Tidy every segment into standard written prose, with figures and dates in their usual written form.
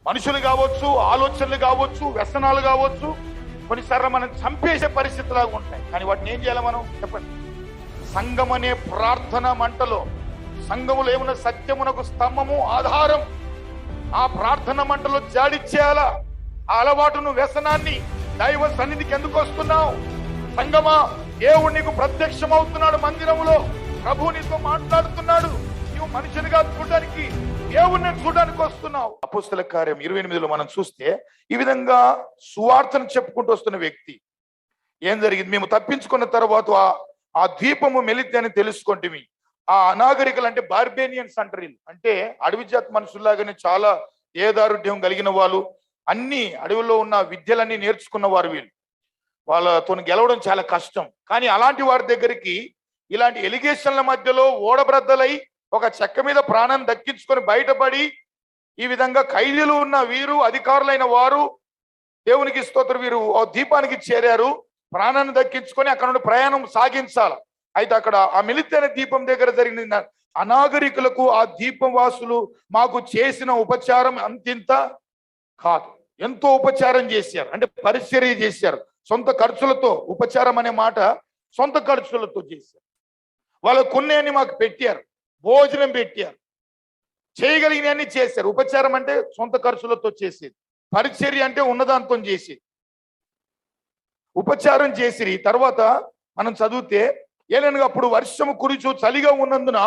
మనుషులు కావచ్చు, ఆలోచనలు కావచ్చు, వ్యసనాలు కావచ్చు, కొన్నిసార్లు మనం చంపేసే పరిస్థితులాగా ఉంటాయి. కానీ వాటిని ఏం చేయాలి మనం చెప్పండి? సంఘం అనే ప్రార్థన మంటలో, సంఘములో ఏమున్న సత్యమునకు స్తంభము ఆధారం, ఆ ప్రార్థన మంటలో జాడిచ్చేయాలా. ఆ అలవాటును, వ్యసనాన్ని దైవ సన్నిధికి ఎందుకు వస్తున్నావు? సంగమా, దేవుడు నీకు ప్రత్యక్షమవుతున్నాడు మందిరములో, ప్రభు నీతో మాట్లాడుతున్నాడు. నువ్వు మనిషినిగా చూడడానికి, దేవుణ్ణి చూడడానికి వస్తున్నావు. అపోస్తల కార్యం 28లో మనం చూస్తే ఈ విధంగా సువార్తను చెప్పుకుంటూ వస్తున్న వ్యక్తి ఏం జరిగింది? మేము తప్పించుకున్న తర్వాత ఆ ద్వీపము మెలితే అని తెలుసుకుంటేమి. ఆ అనాగరికలు అంటే బార్బేనియన్స్ అంటారు. అంటే అడవి జాతి మనుషుల్లాగానే చాలా ఏదారుఢ్యం కలిగిన వాళ్ళు, అన్ని అడవిలో ఉన్న విద్యలన్నీ నేర్చుకున్న వారు వీళ్ళు. వాళ్ళతో గెలవడం చాలా కష్టం. కానీ అలాంటి వారి దగ్గరికి ఇలాంటి ఎలిగేషన్ల మధ్యలో ఓడబ్రద్దలై ఒక చెక్క మీద ప్రాణం దక్కించుకొని బయటపడి ఈ విధంగా ఖైదీలు ఉన్న వీరు, అధికారులైన వారు, దేవునికి స్తోత్రం, వీరు ఆ ద్వీపానికి చేరారు. ప్రాణాన్ని దక్కించుకొని అక్కడ నుండి ప్రయాణం సాగించాలి. అయితే అక్కడ ఆ మిలితైన దీపం దగ్గర జరిగిన అనాగరికులకు ఆ దీపం వాసులు మాకు చేసిన ఉపచారం అంతింత కాదు. ఎంతో ఉపచారం చేశారు, అంటే పరిచర్య చేశారు. సొంత ఖర్చులతో, ఉపచారం అనే మాట సొంత ఖర్చులతో చేశారు. వాళ్ళకు కొన్నేని మాకు పెట్టారు, భోజనం పెట్టారు, చేయగలిగినవన్నీ చేశారు. ఉపచారం అంటే సొంత ఖర్చులతో చేసేది, పరిచర్య అంటే ఉన్నదాంతో చేసేది. ఉపచారం చేసిరి. తర్వాత మనం చదివితే ఏలనగా అప్పుడు వర్షము కురిచు చలిగా ఉన్నందున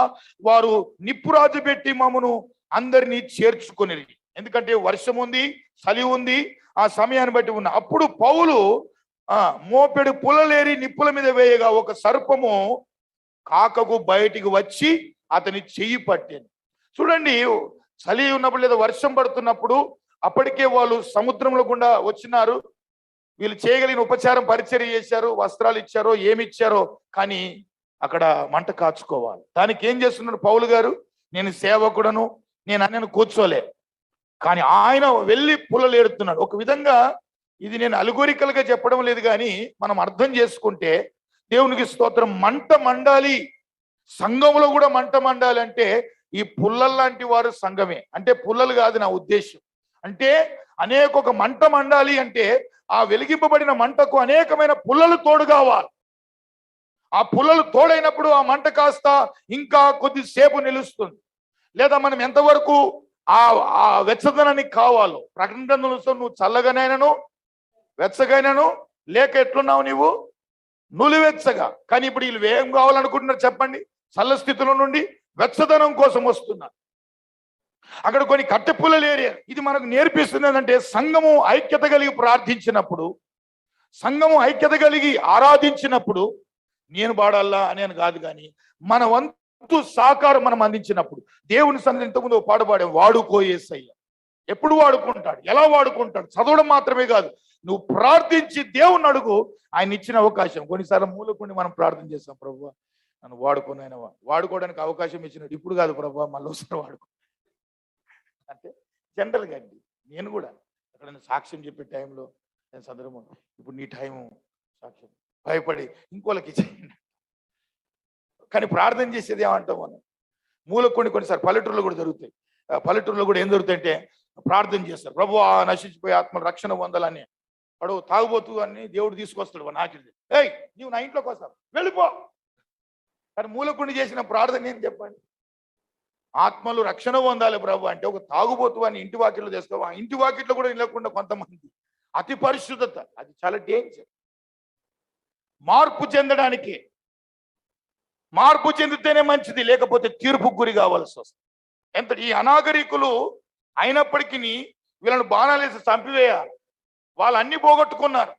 వారు నిప్పురాజు పెట్టి మమ్మను అందరినీ చేర్చుకొనిరి. ఎందుకంటే వర్షం ఉంది, చలి ఉంది, ఆ సమయాన్ని బట్టి ఉన్న. అప్పుడు పౌలు మోపెడు పులలేరి నిప్పుల మీద వేయగా ఒక సర్పము కాకకు బయటికి వచ్చి అతని చెయ్యి పట్టింది. చూడండి, చలి ఉన్నప్పుడు లేదా వర్షం పడుతున్నప్పుడు అప్పటికే వాళ్ళు సముద్రంలో గుండా వచ్చినారు. వీళ్ళు చేయగలిగిన ఉపచారం, పరిచర్య చేశారు, వస్త్రాలు ఇచ్చారో ఏమి ఇచ్చారో, కానీ అక్కడ మంట కాచుకోవాలి. దానికి ఏం చేస్తున్నాడు పౌలు గారు? నేను సేవకుడను, నేను అన్నను కూర్చోలే, కానీ ఆయన వెళ్ళి పుల్లలేరుతున్నాడు. ఒక విధంగా ఇది నేను అలగోరికలుగా చెప్పడం లేదు, కానీ మనం అర్థం చేసుకుంటే దేవునికి స్తోత్రం, మంట మండాలి, సంఘంలో కూడా మంట మండాలి అంటే ఈ పుల్లలు లాంటి వారు సంఘమే. అంటే పుల్లలు కాదు నా ఉద్దేశం. అంటే అనేక ఒక మంట మండాలి అంటే ఆ వెలిగింపబడిన మంటకు అనేకమైన పుల్లలు తోడు కావాలి. ఆ పుల్లలు తోడైనప్పుడు ఆ మంట కాస్త ఇంకా కొద్దిసేపు నిలుస్తుంది. లేదా మనం ఎంతవరకు ఆ వెచ్చదనానికి కావాలో, ప్రకటన గ్రంథంలో నువ్వు చల్లగానైనాను వెచ్చగైనాను లేక ఎట్లున్నావు నీవు నులివెచ్చగా. కానీ ఇప్పుడు వీళ్ళు ఏం కావాలనుకుంటున్నారు చెప్పండి? చల్ల స్థితిలో నుండి వెచ్చదనం కోసం వస్తున్నారు. అక్కడ కొన్ని కట్టెపుల్లలు ఏరియా. ఇది మనకు నేర్పిస్తుంది ఏంటంటే, సంఘము ఐక్యత కలిగి ప్రార్థించినప్పుడు, సంఘము ఐక్యత కలిగి ఆరాధించినప్పుడు, నేను పాడాలా అని కాదు, కానీ మన వంతు సహకారం మనం అందించినప్పుడు, దేవుని సన్నిధిని ఇంతకుముందు పాట పాడే వాడుకోయేసయ్య. ఎప్పుడు వాడుకుంటాడు, ఎలా వాడుకుంటాడు? చదవడం మాత్రమే కాదు, నువ్వు ప్రార్థించి దేవుని అడుగు. ఆయన ఇచ్చిన అవకాశం. కొన్నిసార్లు మూలకుండి మనం ప్రార్థన చేస్తాం, ప్రభువా నన్ను వాడుకొని, ఆయన వాడుకోవడానికి అవకాశం ఇచ్చినాడు, ఇప్పుడు కాదు ప్రభువా మళ్ళీ ఒకసారి వాడుకో అంటే జనరల్గా అండి. నేను కూడా ఎక్కడైనా సాక్ష్యం చెప్పే టైంలో నేను సందర్భం, ఇప్పుడు నీ టైము సాక్ష్యం భయపడి ఇంకోళ్ళకి చేయండి. కానీ ప్రార్థన చేసేది ఏమంటాం మనం? మూలకొని కొన్నిసార్లు పల్లెటూరులో కూడా జరుగుతాయి. పల్లెటూరులో కూడా ఏం జరుగుతాయంటే ప్రార్థన చేస్తారు, ప్రభువా నశించిపోయే ఆత్మలు రక్షణ పొందాలని. వాడు తాగుబోతు అని దేవుడు తీసుకొస్తాడు వాడు నాకి, ఏయ్ నీవు నా ఇంట్లోకి వస్తావు వెళ్ళిపో. కానీ మూలకుండి చేసిన ప్రార్థన ఏం చెప్పండి? ఆత్మలు రక్షణ పొందాలి ప్రభు అంటే ఒక తాగుబోతు అని ఇంటి వాకిట్లో తెస్తావు. ఆ ఇంటి వాకిట్లో కూడా నిలకుండా కొంతమంది అతి పరిశుద్ధత, అది చాలా డేంజర్. మార్పు చెందడానికి, మార్పు చెందితేనే మంచిది, లేకపోతే తీర్పుకు గురి కావాల్సి వస్తుంది. ఎంత ఈ అనాగరికులు అయినప్పటికీ వీళ్ళని బాణాలేసి చంపివేయాలి. వాళ్ళు అన్ని పోగొట్టుకున్నారు,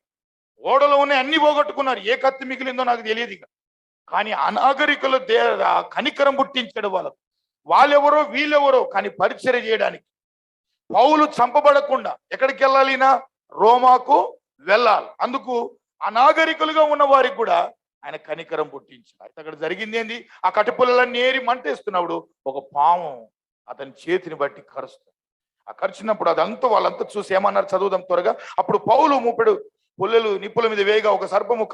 ఓడలో ఉన్న అన్ని పోగొట్టుకున్నారు. ఏ కత్తి మిగిలిందో నాకు తెలియదు ఇక. కానీ అనాగరికులు కనికరం పుట్టించాడు వాళ్ళకు. వాళ్ళెవరో వీళ్ళెవరో, కానీ పరిచర్య చేయడానికి. పౌలు చంపబడకుండా ఎక్కడికి వెళ్ళాలినా? రోమాకు వెళ్ళాలి. అందుకు అనాగరికులుగా ఉన్న వారికి కూడా ఆయన కనికరం పుట్టించారు. అయితే అక్కడ జరిగింది ఏంది? ఆ కట్టుపుల్లలన్నీ ఏరి మంటేస్తున్నప్పుడు ఒక పాము అతని చేతిని బట్టి కరుస్తుంది. ఆ కరిచినప్పుడు అదంతా వాళ్ళంతా చూసి ఏమన్నారు? చదువుదాం త్వరగా. అప్పుడు పౌలు మూపెడు పుల్లలు నిప్పుల మీద వేయగా ఒక సర్పము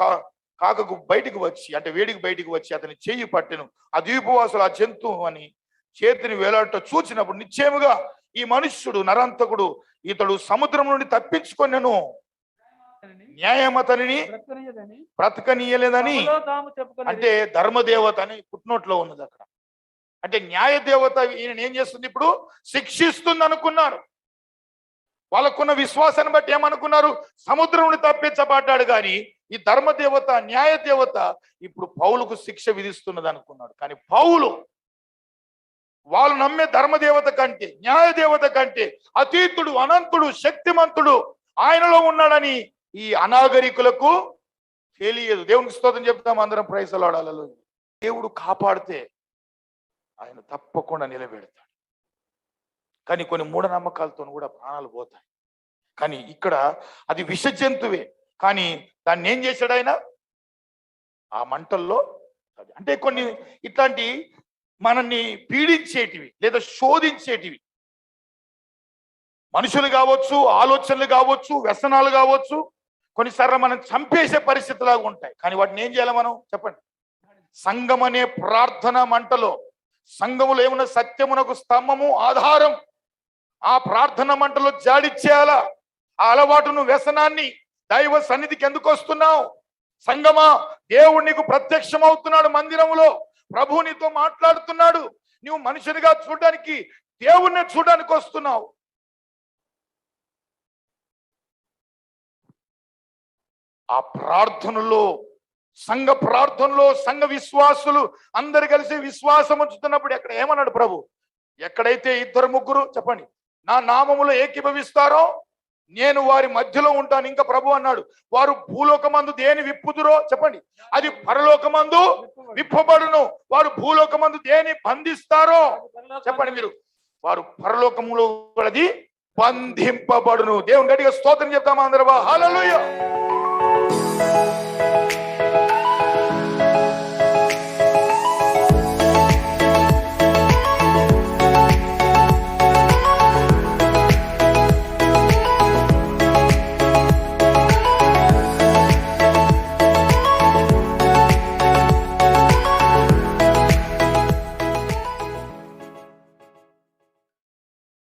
కాకకు బయటికి వచ్చి, అంటే వేడికి బయటికి వచ్చి అతని చెయ్యి పట్టెను. ఆ ద్వీపవాసులు ఆ జంతువు అని చేతిని వేలాడట చూచినప్పుడు నిశ్చయముగా ఈ మనుష్యుడు నరంతకుడు ఇతడు సముద్రం నుండి తప్పించుకొనెను, న్యాయమతనిని బ్రతకనీయలేదని. అంటే ధర్మదేవత అని పుట్టినోట్లో ఉన్నది అక్కడ. అంటే న్యాయ దేవత ఈయన ఏం చేస్తుంది? ఇప్పుడు శిక్షిస్తుంది అనుకున్నారు. వాళ్ళకున్న విశ్వాసాన్ని బట్టి ఏమనుకున్నారు? సముద్రం నుండి తప్పించబడ్డాడు. కానీ ఈ ధర్మదేవత, న్యాయ దేవత ఇప్పుడు పౌలుకు శిక్ష విధిస్తున్నది అనుకున్నాడు. కానీ పౌలు వాళ్ళు నమ్మే ధర్మదేవత కంటే, న్యాయ దేవత కంటే అతీతుడు, అనంతుడు, శక్తిమంతుడు ఆయనలో ఉన్నాడని ఈ అనాగరికులకు తెలియదు. దేవునికి స్తోత్రం చెప్తాం అందరం. Praise the lord. హల్లెలూయా. దేవుడు కాపాడితే ఆయన తప్పకుండా నిలబెడతాడు. కానీ కొన్ని మూఢనమ్మకాలతో కూడా ప్రాణాలు పోతాయి. కానీ ఇక్కడ అది విష జంతువే, కానీ దాన్ని ఏం చేశాడు ఆయన? ఆ మంటల్లో అంటే కొన్ని ఇట్లాంటి మనల్ని పీడించేటివి లేదా శోధించేటివి మనుషులు కావచ్చు, ఆలోచనలు కావచ్చు, వ్యసనాలు కావచ్చు, కొన్నిసార్లు మనం చంపేసే పరిస్థితులాగా ఉంటాయి. కానీ వాటిని ఏం చేయాలి మనం? చెప్పండి. సంఘం అనే ప్రార్థన మంటలో, సంఘములో ఏమన్నా సత్యమునకు స్తంభము, ఆధారం, ఆ ప్రార్థన మంటలో జాడిచ్చేయాలా. ఆ అలవాటును, వ్యసనాన్ని దైవ సన్నిధికి ఎందుకు వస్తున్నావు? సంఘమా, దేవుడు నీకు ప్రత్యక్షమవుతున్నాడు మందిరములో, ప్రభు నీతో మాట్లాడుతున్నాడు. నువ్వు మనుషునిగా చూడడానికి, దేవుణ్ణి చూడడానికి వస్తున్నావు. ఆ ప్రార్థనలో, సంఘ ప్రార్థనలో సంఘ విశ్వాసులు అందరు కలిసి విశ్వాసం ఉంచుతున్నప్పుడు ఎక్కడ ఏమన్నాడు ప్రభు? ఎక్కడైతే ఇద్దరు ముగ్గురు, చెప్పండి, నా నామములో ఏకీభవిస్తారో నేను వారి మధ్యలో ఉంటాను. ఇంకా ప్రభు అన్నాడు, వారు భూలోకమందు దేని విప్పుదురో, చెప్పండి, అది పరలోకమందు విప్పబడును. వారు భూలోకమందు దేని బంధిస్తారో, చెప్పండి మీరు, వారు పరలోకములో అది బంధింపబడును. దేవుని గట్టిగా స్తోత్రం చెప్తామా అందరూ? హల్లెలూయా.